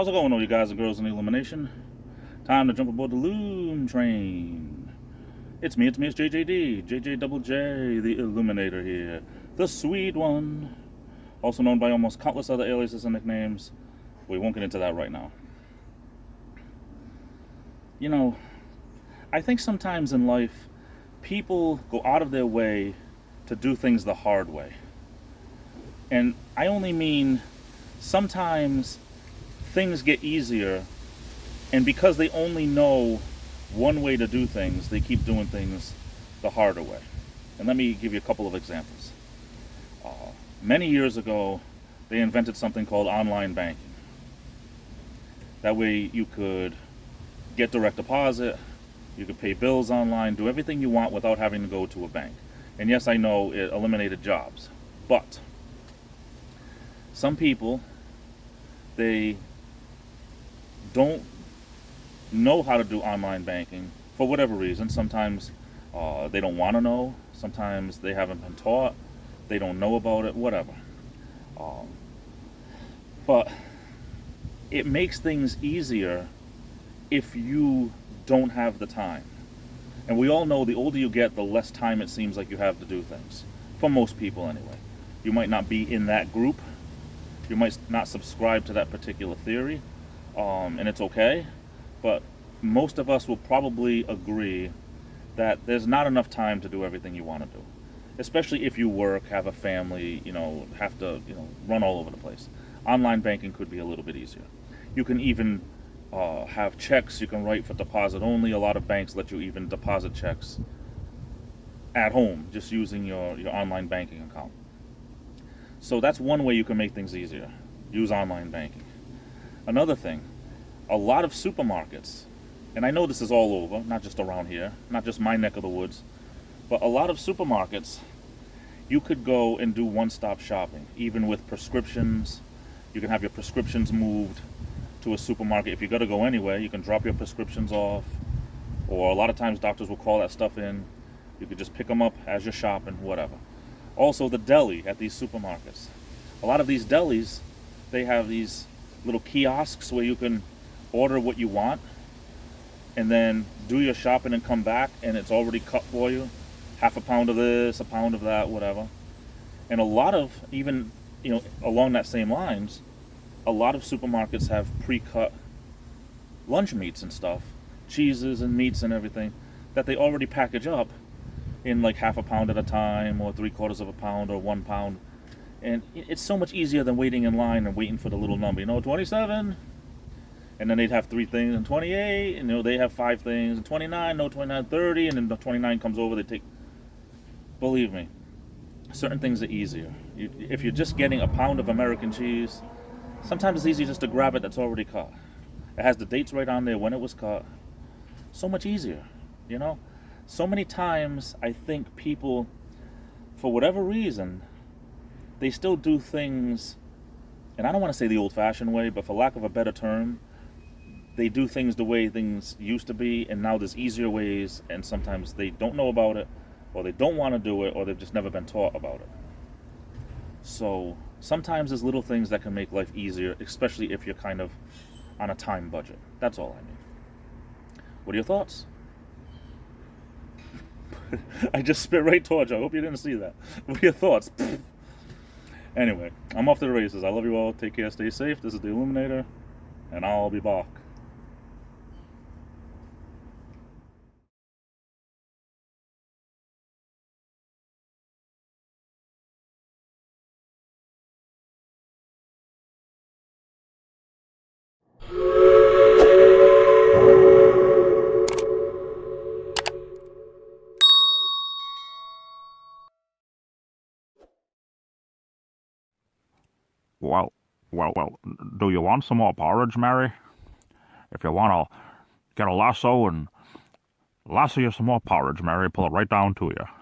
How's it going, all you guys and girls in Illumination? Time to jump aboard the Loom train. It's JJD, JJ Double J, the Illuminator here. The sweet one. Also known by almost countless other aliases and nicknames. We won't get into that right now. You know, I think sometimes in life, people go out of their way to do things the hard way. And I only mean sometimes things get easier, and because they only know one way to do things, they keep doing things the harder way. And let me give you a couple of examples. Many years ago, they invented something called online banking. That way you could get direct deposit, you could pay bills online, do everything you want without having to go to a bank. And yes, I know it eliminated jobs, but some people, they don't know how to do online banking for whatever reason. Sometimes they don't want to know. Sometimes they haven't been taught. They don't know about it, whatever. But it makes things easier if you don't have the time. And we all know the older you get, the less time it seems like you have to do things. For most people anyway. You might not be in that group. You might not subscribe to that particular theory. And it's okay. But most of us will probably agree that there's not enough time to do everything you want to do. Especially if you work, have a family, have to, run all over the place. Online banking could be a little bit easier. You can even have checks you can write for deposit only. A lot of banks let you even deposit checks at home, just using your online banking account. So that's one way you can make things easier. Use online banking. Another thing, a lot of supermarkets, and I know this is all over, not just around here, not just my neck of the woods, but a lot of supermarkets, you could go and do one-stop shopping, even with prescriptions. You can have your prescriptions moved to a supermarket. If you got to go anywhere, you can drop your prescriptions off, or a lot of times doctors will call that stuff in. You could just pick them up as you're shopping, whatever. Also, the deli at these supermarkets. A lot of these delis, they have these little kiosks where you can order what you want and then do your shopping and come back, and it's already cut for you. Half a pound of this, a pound of that, whatever. And a lot of, even, along that same lines, a lot of supermarkets have pre-cut lunch meats and stuff, cheeses and meats and everything, that they already package up in like half a pound at a time, or 3/4 of a pound, or 1 pound. And it's so much easier than waiting in line and waiting for the little number, 27, and then they'd have 3 things, and 28, and they have 5 things, and 29, 29, 30, and then the 29 comes over, they take. Believe me, certain things are easier. If you're just getting a pound of American cheese, sometimes it's easy just to grab it that's already cut. It has the dates right on there, when it was cut. So much easier, So many times I think people, for whatever reason, they still do things, and I don't want to say the old-fashioned way, but for lack of a better term, they do things the way things used to be, and now there's easier ways, and sometimes they don't know about it, or they don't want to do it, or they've just never been taught about it. So sometimes there's little things that can make life easier, especially if you're kind of on a time budget. That's all I mean. What are your thoughts? I just spit right towards you. I hope you didn't see that. What are your thoughts? Anyway, I'm off to the races. I love you all. Take care. Stay safe. This is the Illuminator, and I'll be back. Well, do you want some more porridge, Mary? If you want, I'll get a lasso and lasso you some more porridge, Mary. Pull it right down to you.